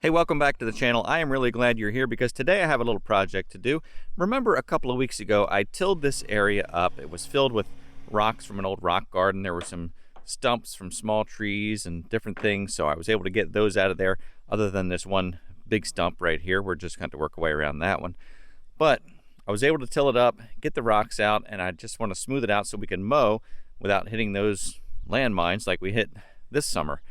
Hey, welcome back to the channel. I am really glad you're here because today I have a little project to do. Remember a couple of weeks ago I tilled this area up. It was filled with rocks from an old rock garden. There were some stumps from small trees and different things, so I was able to get those out of there. Other than this one big stump right here, we're just going to work our way around that one. But I was able to till it up, get the rocks out, and I just want to smooth it out so we can mow without hitting those landmines like we hit this summer.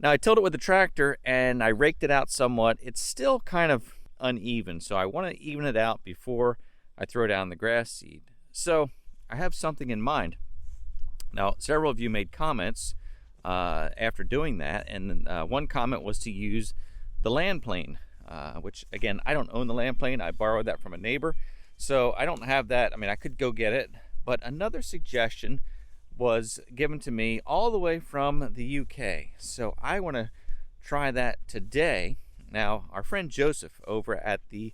Now I tilled it with the tractor and I raked it out somewhat. It's still kind of uneven, so I want to even it out before I throw down the grass seed. So I have something in mind. Now several of you made comments after doing that, and one comment was to use the land plane, which again, I don't own the land plane. I borrowed that from a neighbor, so I don't have that. I mean, I could go get it, but another suggestion was given to me all the way from the UK. So I want to try that today. Now, our friend Joseph over at the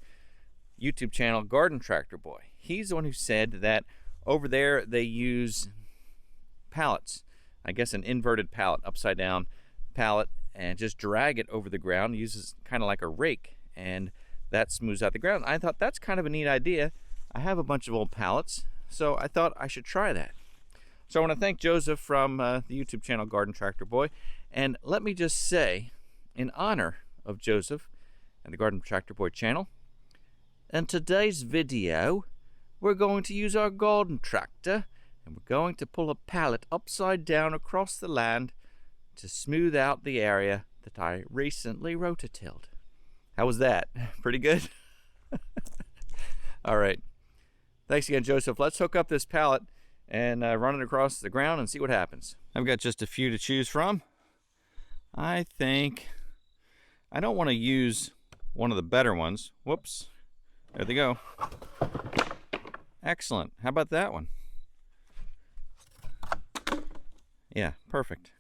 YouTube channel Garden Tractor Boy, he's the one who said that over there they use pallets. I guess an inverted pallet, upside down pallet, and just drag it over the ground, uses kind of like a rake, and that smooths out the ground. I thought that's kind of a neat idea. I have a bunch of old pallets, so I thought I should try that. So I want to thank Joseph from the YouTube channel Garden Tractor Boy. And let me just say, in honor of Joseph and the Garden Tractor Boy channel, in today's video, we're going to use our garden tractor and we're going to pull a pallet upside down across the land to smooth out the area that I recently rototilled. How was that? Pretty good? All right. Thanks again, Joseph. Let's hook up this pallet and run it across the ground and see what happens. I've got just a few to choose from. I think I don't want to use one of the better ones. Whoops. There they go. Excellent. How about that one? Yeah, perfect.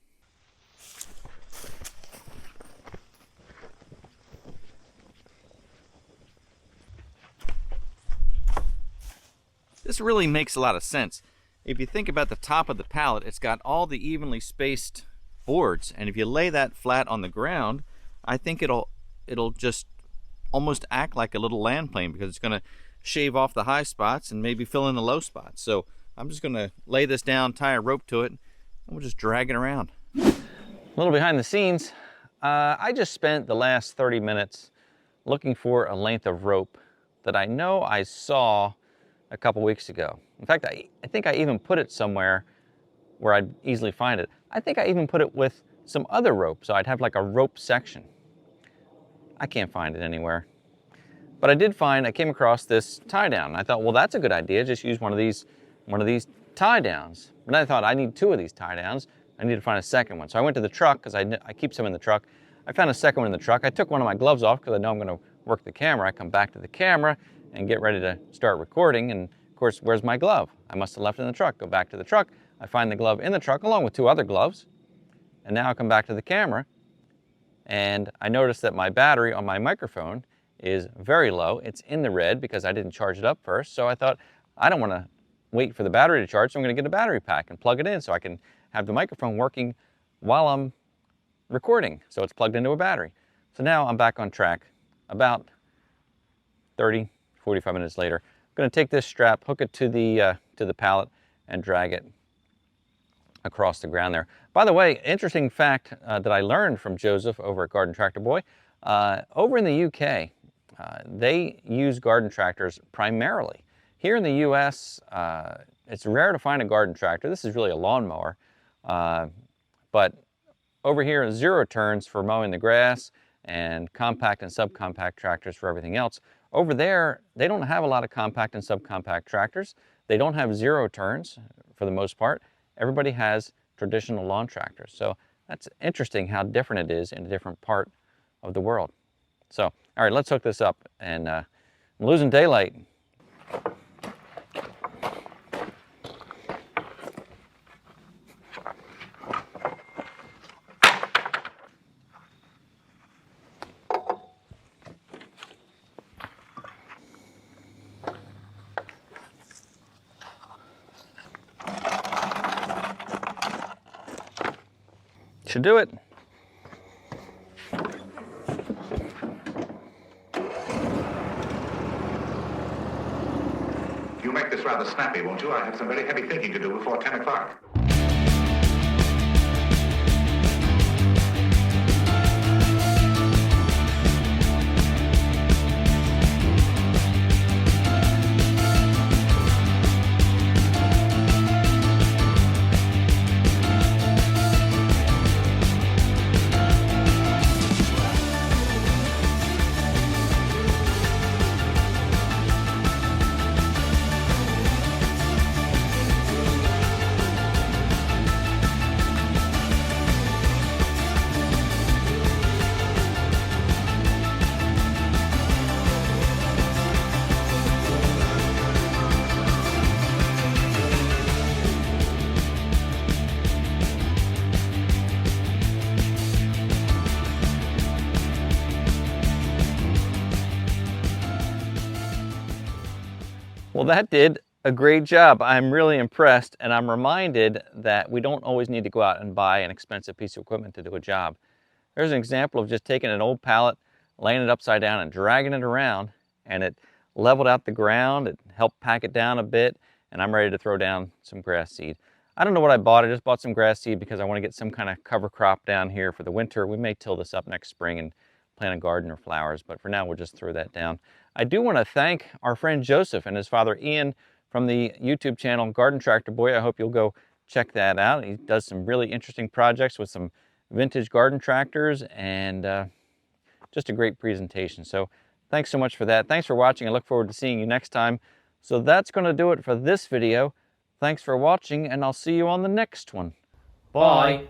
This really makes a lot of sense. If you think about the top of the pallet, it's got all the evenly spaced boards, and if you lay that flat on the ground, I think it'll just almost act like a little land plane because it's going to shave off the high spots and maybe fill in the low spots. So I'm just going to lay this down, tie a rope to it, and we'll just drag it around. A little behind the scenes, I just spent the last 30 minutes looking for a length of rope that I know I saw a couple weeks ago. In fact, I think I even put it somewhere where I'd easily find it. I think I even put it with some other rope, so I'd have like a rope section. I can't find it anywhere. But I came across this tie down. I thought, well, that's a good idea. Just use one of these tie downs. But then I thought I need two of these tie downs. I need to find a second one. So I went to the truck because I keep some in the truck. I found a second one in the truck. I took one of my gloves off because I know I'm going to work the camera. I come back to the camera and get ready to start recording, and of course, where's my glove? I must have left it in the truck. Go back to the truck. I find the glove in the truck along with two other gloves, and now I come back to the camera and I notice that my battery on my microphone is very low. It's in the red because I didn't charge it up first. So I thought, I don't want to wait for the battery to charge, so I'm going to get a battery pack and plug it in so I can have the microphone working while I'm recording. So it's plugged into a battery. So now I'm back on track. About 45 minutes later, I'm going to take this strap, hook it to the pallet, and drag it across the ground there. By the way, interesting fact that I learned from Joseph over at Garden Tractor Boy, over in the UK, they use garden tractors primarily. Here in the US, it's rare to find a garden tractor. This is really a lawnmower, but over here, zero turns for mowing the grass and compact and subcompact tractors for everything else. Over there, they don't have a lot of compact and subcompact tractors. They don't have zero turns for the most part. Everybody has traditional lawn tractors. So that's interesting how different it is in a different part of the world. So, all right, let's hook this up. And I'm losing daylight. Should do it. make this rather snappy, won't you? I have some very heavy thinking to do before 10 o'clock. Well, that did a great job. I'm really impressed, and I'm reminded that we don't always need to go out and buy an expensive piece of equipment to do a job. There's an example of just taking an old pallet, laying it upside down and dragging it around, and it leveled out the ground, it helped pack it down a bit, and I'm ready to throw down some grass seed. I don't know what I bought. I just bought some grass seed because I want to get some kind of cover crop down here for the winter. We may till this up next spring and plant a garden or flowers, but for now we'll just throw that down. I do want to thank our friend Joseph and his father Ian from the YouTube channel Garden Tractor Boy. I hope you'll go check that out. He does some really interesting projects with some vintage garden tractors, and just a great presentation. So thanks so much for that. Thanks for watching. I look forward to seeing you next time. So that's going to do it for this video. Thanks for watching, and I'll see you on the next one. Bye.